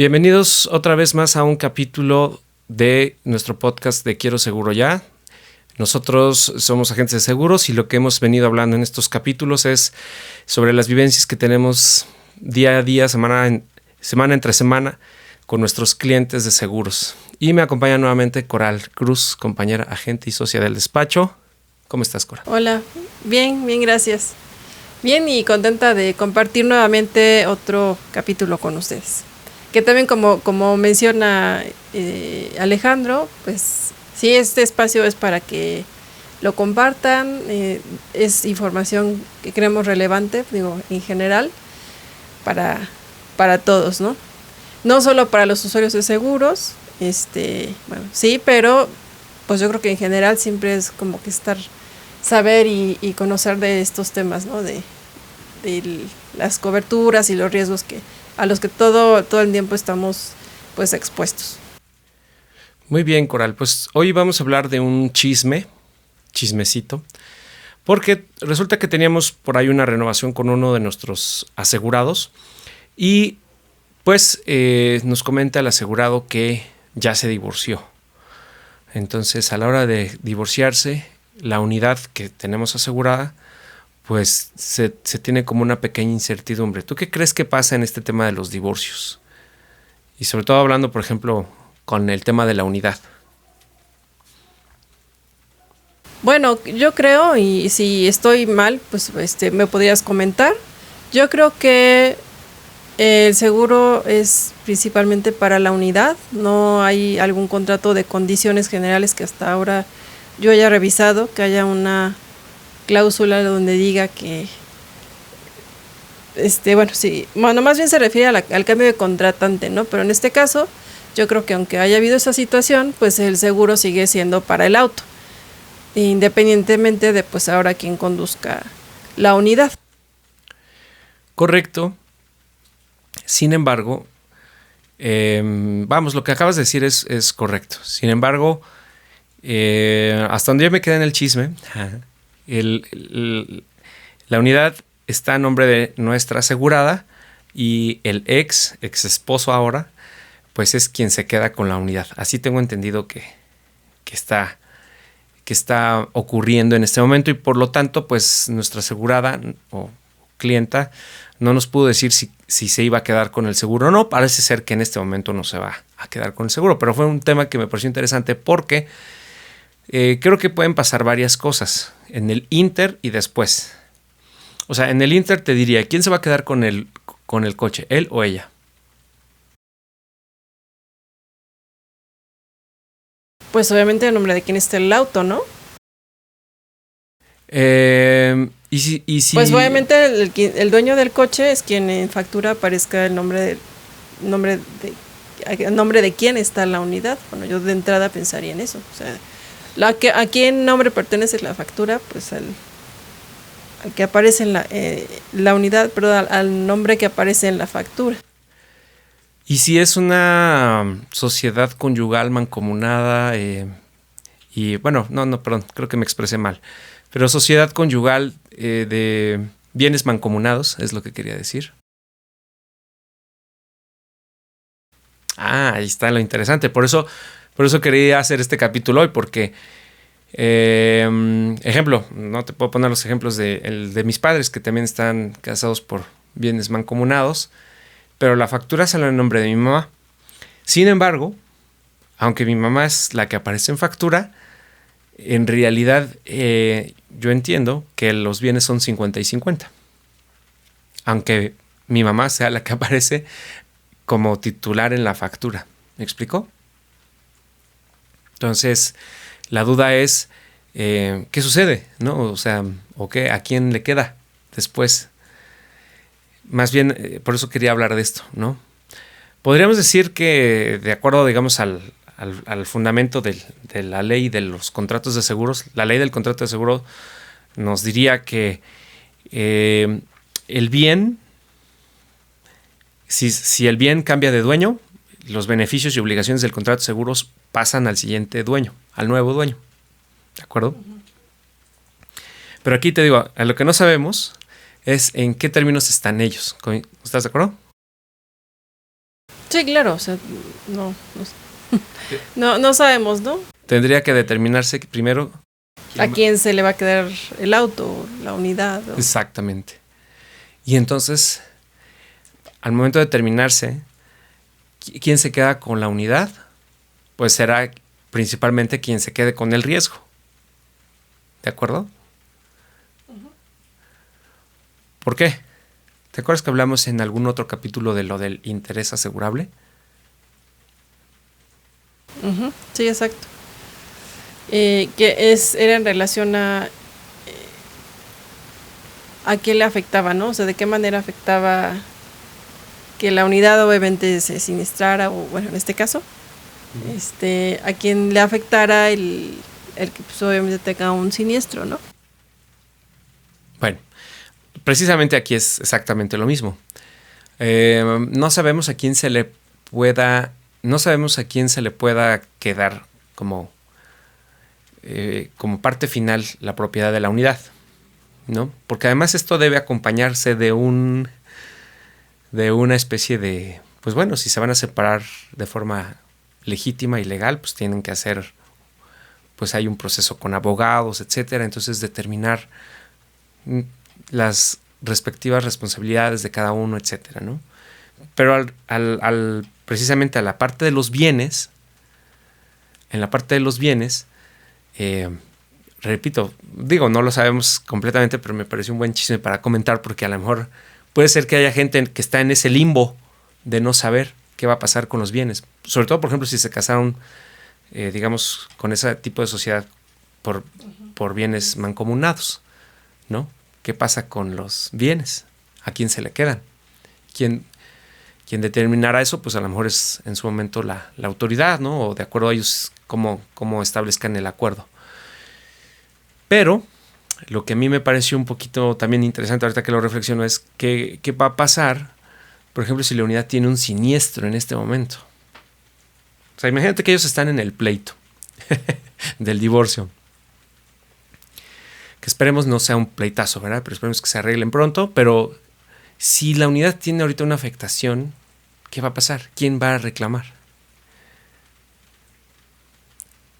Bienvenidos otra vez más a un capítulo de nuestro podcast de Quiero Seguro Ya. Nosotros somos agentes de seguros y lo que hemos venido hablando en estos capítulos es sobre las vivencias que tenemos día a día, semana entre semana, con nuestros clientes de seguros. Y me acompaña nuevamente Coral Cruz, compañera, agente y socia del despacho. ¿Cómo estás, Coral? Hola, bien, gracias. Bien y contenta de compartir nuevamente otro capítulo con ustedes. Que también como menciona Alejandro, pues sí, este espacio es para que lo compartan, es información que creemos relevante, en general, para todos, ¿no? No solo para los usuarios de seguros, sí, pero pues yo creo que en general siempre es como que saber y conocer de estos temas, ¿no? De las coberturas y los riesgos a los que todo el tiempo estamos pues expuestos. Muy bien, Coral. Pues hoy vamos a hablar de un chismecito, porque resulta que teníamos por ahí una renovación con uno de nuestros asegurados y pues nos comenta el asegurado que ya se divorció. Entonces, a la hora de divorciarse, la unidad que tenemos asegurada pues se tiene como una pequeña incertidumbre. ¿Tú qué crees que pasa en este tema de los divorcios? Y sobre todo hablando, por ejemplo, con el tema de la unidad. Bueno, yo creo, y si estoy mal, pues me podrías comentar. Yo creo que el seguro es principalmente para la unidad. No hay algún contrato de condiciones generales que hasta ahora yo haya revisado, que haya una cláusula donde diga que más bien se refiere al cambio de contratante, ¿no? Pero en este caso, yo creo que aunque haya habido esa situación, pues el seguro sigue siendo para el auto, independientemente de pues ahora quién conduzca la unidad. Correcto. Sin embargo, lo que acabas de decir es correcto. Sin embargo, hasta donde yo me quedé en el chisme, la unidad está a nombre de nuestra asegurada y el ex esposo ahora, pues es quien se queda con la unidad. Así tengo entendido que está ocurriendo en este momento y por lo tanto, pues nuestra asegurada o clienta no nos pudo decir si se iba a quedar con el seguro o no. Parece ser que en este momento no se va a quedar con el seguro, pero fue un tema que me pareció interesante porque creo que pueden pasar varias cosas en el inter y después. O sea, en el inter te diría, ¿quién se va a quedar con el coche? ¿Él o ella? Pues obviamente el nombre de quién está el auto, ¿no? ¿Y si? Pues obviamente el dueño del coche es quien en factura aparezca el nombre de quién está la unidad. Bueno, yo de entrada pensaría en eso. O sea, ¿a quién nombre pertenece la factura? Pues al que aparece en la unidad, perdón, al nombre que aparece en la factura. ¿Y si es una sociedad conyugal mancomunada? Perdón, creo que me expresé mal. Pero sociedad conyugal de bienes mancomunados, es lo que quería decir. Ahí está lo interesante. Por eso quería hacer este capítulo hoy, porque, ejemplo, no te puedo poner los ejemplos de mis padres, que también están casados por bienes mancomunados, pero la factura sale en nombre de mi mamá. Sin embargo, aunque mi mamá es la que aparece en factura, en realidad yo entiendo que los bienes son 50 y 50. Aunque mi mamá sea la que aparece como titular en la factura. ¿Me explicó? Entonces, la duda es, ¿qué sucede? ¿No? O sea, ¿a quién le queda después? Más bien, por eso quería hablar de esto, ¿no? Podríamos decir que, de acuerdo, digamos, al fundamento de la ley de los contratos de seguros, la ley del contrato de seguro nos diría que el bien, si el bien cambia de dueño, los beneficios y obligaciones del contrato de seguros pasan al siguiente dueño, al nuevo dueño. ¿De acuerdo? Uh-huh. Pero aquí te digo, a lo que no sabemos es en qué términos están ellos. ¿Estás de acuerdo? Sí, claro, o sea, no, no sabemos, ¿no? Tendría que determinarse primero ¿A quién se le va a quedar el auto, la unidad? Exactamente. Y entonces, al momento de determinarse quién se queda con la unidad, pues será principalmente quien se quede con el riesgo. ¿De acuerdo? ¿Por qué? ¿Te acuerdas que hablamos en algún otro capítulo de lo del interés asegurable? Sí, exacto. Era en relación a qué le afectaba, ¿no? O sea, de qué manera afectaba que la unidad obviamente se siniestrara, o bueno, en este caso, a quien le afectara el que pues, obviamente tenga un siniestro, ¿no? Bueno, precisamente aquí es exactamente lo mismo. No sabemos a quién se le pueda quedar como parte final la propiedad de la unidad, ¿no? Porque además esto debe acompañarse de una especie de, pues bueno, si se van a separar de forma legítima y legal, pues tienen que hacer, pues hay un proceso con abogados, etcétera, entonces determinar las respectivas responsabilidades de cada uno, etcétera, ¿no? Pero precisamente a la parte de los bienes, repito, no lo sabemos completamente, pero me pareció un buen chisme para comentar, porque a lo mejor puede ser que haya gente que está en ese limbo de no saber qué va a pasar con los bienes. Sobre todo, por ejemplo, si se casaron, con ese tipo de sociedad por bienes mancomunados, ¿no? ¿Qué pasa con los bienes? ¿A quién se le quedan? ¿Quién determinará eso? Pues a lo mejor es en su momento la autoridad, ¿no? O de acuerdo a ellos cómo establezcan el acuerdo. Pero lo que a mí me pareció un poquito también interesante ahorita que lo reflexiono es qué va a pasar, por ejemplo, si la unidad tiene un siniestro en este momento. O sea, imagínate que ellos están en el pleito del divorcio. Que esperemos no sea un pleitazo, ¿verdad? Pero esperemos que se arreglen pronto. Pero si la unidad tiene ahorita una afectación, ¿qué va a pasar? ¿Quién va a reclamar?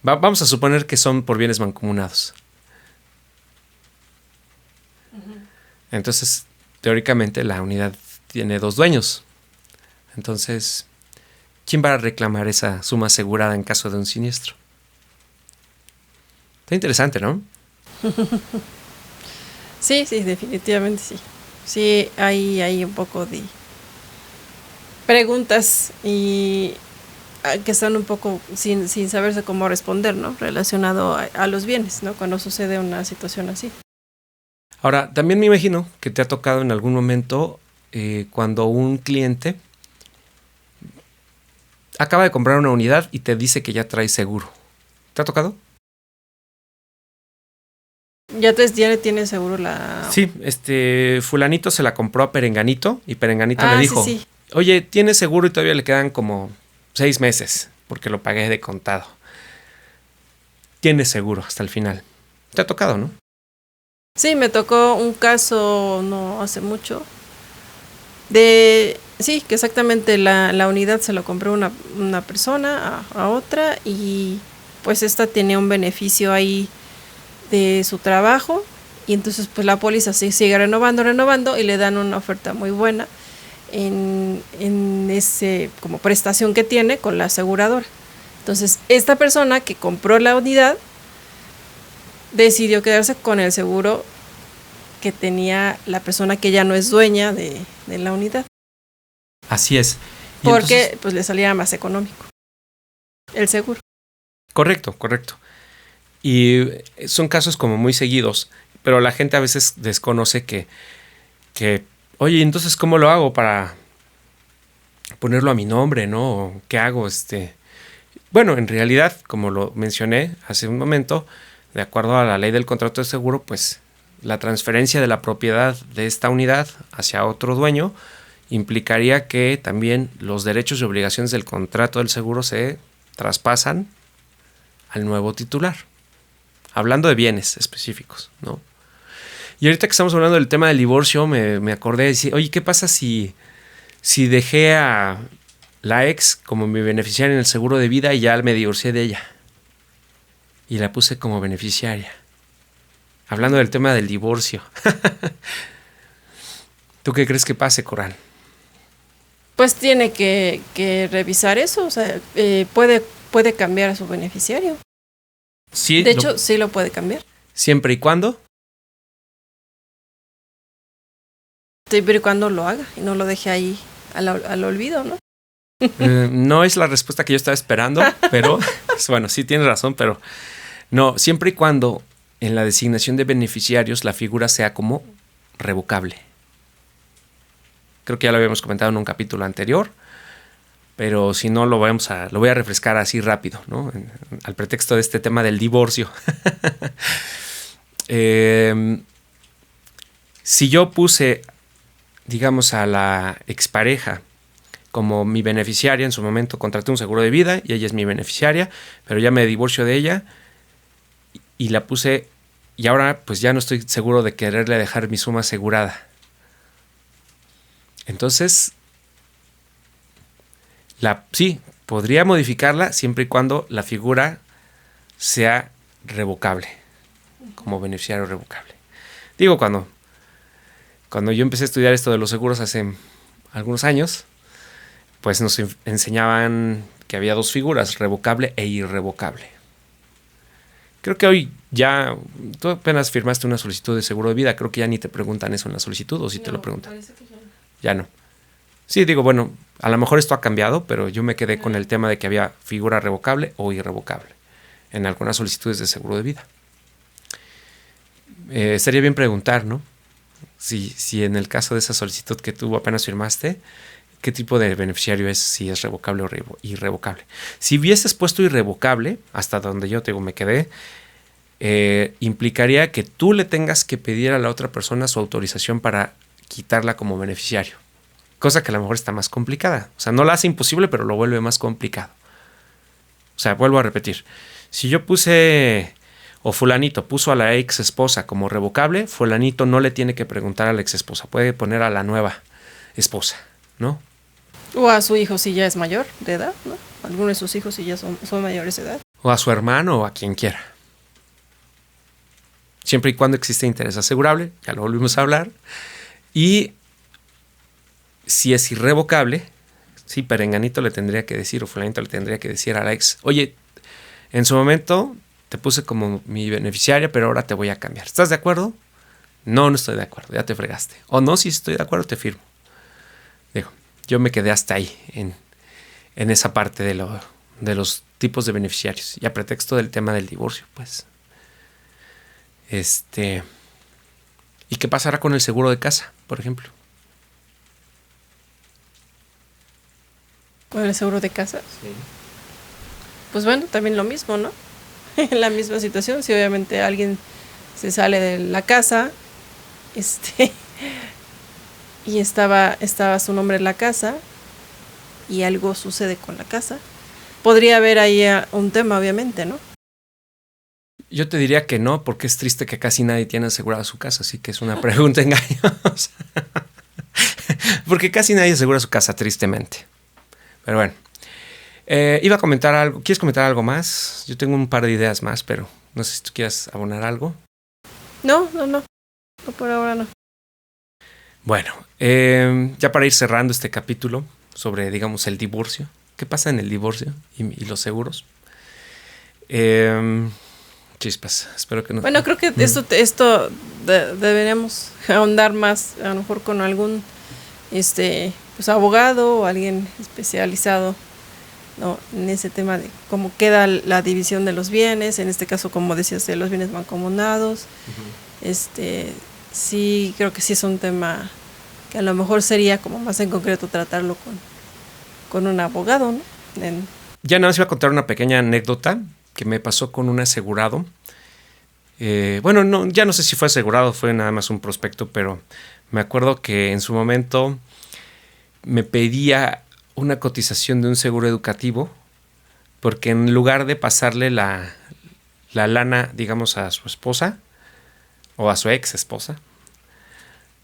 Vamos a suponer que son por bienes mancomunados. Entonces, teóricamente, la unidad tiene 2 dueños. Entonces, ¿quién va a reclamar esa suma asegurada en caso de un siniestro? Está interesante, ¿no? Sí, definitivamente sí. Sí, hay un poco de preguntas y que están un poco sin saberse cómo responder, ¿no? Relacionado a los bienes, ¿no? Cuando sucede una situación así. Ahora, también me imagino que te ha tocado en algún momento cuando un cliente acaba de comprar una unidad y te dice que ya trae seguro. ¿Te ha tocado? Ya tiene seguro la... Sí, fulanito se la compró a Perenganito y Perenganito le dijo, sí. Oye, tiene seguro y todavía le quedan como 6 meses porque lo pagué de contado. Tiene seguro hasta el final. Te ha tocado, ¿no? Sí, me tocó un caso no hace mucho sí, que exactamente la unidad se lo compró una persona a otra y pues esta tenía un beneficio ahí de su trabajo y entonces pues la póliza se sigue renovando y le dan una oferta muy buena en ese como prestación que tiene con la aseguradora. Entonces esta persona que compró la unidad decidió quedarse con el seguro que tenía la persona que ya no es dueña de la unidad. Así es. Porque entonces, pues le salía más económico el seguro. Correcto. Y son casos como muy seguidos, pero la gente a veces desconoce que oye, entonces ¿cómo lo hago para ponerlo a mi nombre, ¿no? ¿Qué hago? Bueno, en realidad, como lo mencioné hace un momento, de acuerdo a la ley del contrato de seguro, pues la transferencia de la propiedad de esta unidad hacia otro dueño implicaría que también los derechos y obligaciones del contrato del seguro se traspasan al nuevo titular. Hablando de bienes específicos, ¿no? Y ahorita que estamos hablando del tema del divorcio, me acordé de decir, oye, ¿qué pasa si dejé a la ex como mi beneficiaria en el seguro de vida y ya me divorcié de ella. Y la puse como beneficiaria. Hablando del tema del divorcio. ¿Tú qué crees que pase, Coral? Pues tiene que revisar eso, o sea, puede cambiar a su beneficiario. Sí, De hecho, sí lo puede cambiar. ¿Siempre y cuando? Siempre y cuando lo haga y no lo deje ahí al olvido, ¿no? No es la respuesta que yo estaba esperando, pero bueno, sí tienes razón, pero no, siempre y cuando en la designación de beneficiarios la figura sea como revocable. Creo que ya lo habíamos comentado en un capítulo anterior, pero si no lo voy a refrescar así rápido, ¿no? Al pretexto de este tema del divorcio. Si yo puse, digamos, a la expareja como mi beneficiaria, en su momento contraté un seguro de vida y ella es mi beneficiaria, pero ya me divorcio de ella y la puse, y ahora pues ya no estoy seguro de quererle dejar mi suma asegurada. Entonces, sí, podría modificarla siempre y cuando la figura sea revocable, como beneficiario revocable. Digo, cuando yo empecé a estudiar esto de los seguros hace algunos años, pues nos enseñaban que había dos figuras, revocable e irrevocable. Creo que hoy ya, tú apenas firmaste una solicitud de seguro de vida, creo que ya ni te preguntan eso en la solicitud, o si te lo preguntan. Ya no. Sí, digo, bueno, a lo mejor esto ha cambiado, pero yo me quedé con el tema de que había figura revocable o irrevocable en algunas solicitudes de seguro de vida. Sería bien preguntar, ¿no? Si en el caso de esa solicitud que tú apenas firmaste, ¿qué tipo de beneficiario es? Si es revocable o irrevocable. Si hubieses puesto irrevocable, hasta donde yo me quedé, implicaría que tú le tengas que pedir a la otra persona su autorización para quitarla como beneficiario. Cosa que a lo mejor está más complicada. O sea, no la hace imposible, pero lo vuelve más complicado. O sea, vuelvo a repetir. Si yo puse, o fulanito puso a la ex esposa como revocable, fulanito no le tiene que preguntar a la ex esposa. Puede poner a la nueva esposa, ¿no? O a su hijo si ya es mayor de edad, ¿no? Algunos de sus hijos si ya son mayores de edad. O a su hermano o a quien quiera. Siempre y cuando existe interés asegurable, ya lo volvimos a hablar. Y si es irrevocable, sí, perenganito le tendría que decir, o fulanito le tendría que decir a la ex, oye, en su momento te puse como mi beneficiaria, pero ahora te voy a cambiar. ¿Estás de acuerdo? No, no estoy de acuerdo, ya te fregaste. O no, si estoy de acuerdo, te firmo. Digo, yo me quedé hasta ahí, en esa parte de los tipos de beneficiarios. Y a pretexto del tema del divorcio, pues. ¿Y qué pasará con el seguro de casa, por ejemplo? ¿Con el seguro de casa? Sí. Pues bueno, también lo mismo, ¿no? La misma situación. Si obviamente alguien se sale de la casa, y estaba su nombre en la casa y algo sucede con la casa, podría haber ahí un tema, obviamente, ¿no? Yo te diría que no, porque es triste que casi nadie tiene asegurada su casa, así que es una pregunta engañosa. Porque casi nadie asegura su casa, tristemente. Pero bueno, iba a comentar algo. ¿Quieres comentar algo más? Yo tengo un par de ideas más, pero no sé si tú quieras abonar algo. No, por ahora no. Bueno, ya para ir cerrando este capítulo sobre, digamos, el divorcio. ¿Qué pasa en el divorcio y los seguros? Chispas, espero que no. Bueno, creo que esto deberíamos ahondar más, a lo mejor con algún pues abogado o alguien especializado, ¿no? En ese tema de cómo queda la división de los bienes, en este caso, como decías, de los bienes mancomunados. Sí, creo que sí es un tema que a lo mejor sería como más en concreto tratarlo con un abogado, ¿no? Ya nada más iba a contar una pequeña anécdota que me pasó con un asegurado. Bueno, no, ya no sé si fue asegurado, fue nada más un prospecto, pero me acuerdo que en su momento me pedía una cotización de un seguro educativo porque en lugar de pasarle la lana, digamos, a su esposa o a su ex esposa,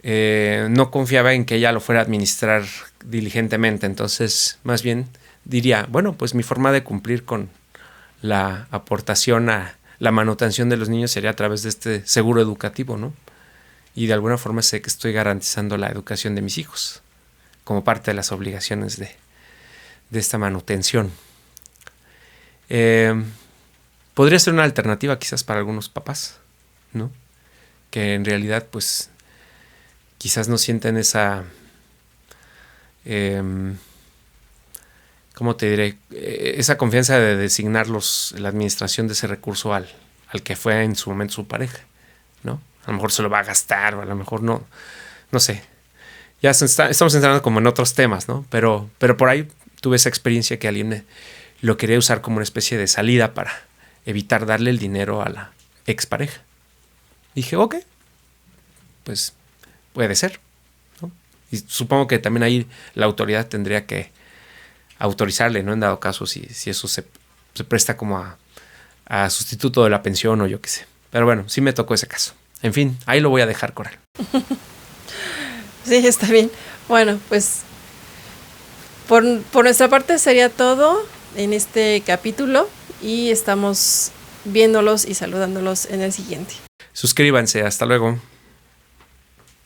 no confiaba en que ella lo fuera a administrar diligentemente. Entonces, más bien diría, bueno, pues mi forma de cumplir con la aportación a la manutención de los niños sería a través de este seguro educativo, ¿no? Y de alguna forma sé que estoy garantizando la educación de mis hijos como parte de las obligaciones de esta manutención. Podría ser una alternativa quizás para algunos papás, ¿no? Que en realidad pues quizás no sienten esa, ¿cómo te diré? Esa confianza de designar la administración de ese recurso al que fue en su momento su pareja, ¿no? A lo mejor se lo va a gastar o a lo mejor no sé. Ya estamos entrando como en otros temas, ¿no? Pero por ahí tuve esa experiencia que alguien lo quería usar como una especie de salida para evitar darle el dinero a la expareja. Dije, ok, pues puede ser, ¿no? Y supongo que también ahí la autoridad tendría que autorizarle, ¿no? En dado caso, si eso se presta como a sustituto de la pensión o yo qué sé. Pero bueno, sí me tocó ese caso. En fin, ahí lo voy a dejar, Coral. Sí, está bien. Bueno, pues por nuestra parte sería todo en este capítulo y estamos viéndolos y saludándolos en el siguiente. Suscríbanse, hasta luego.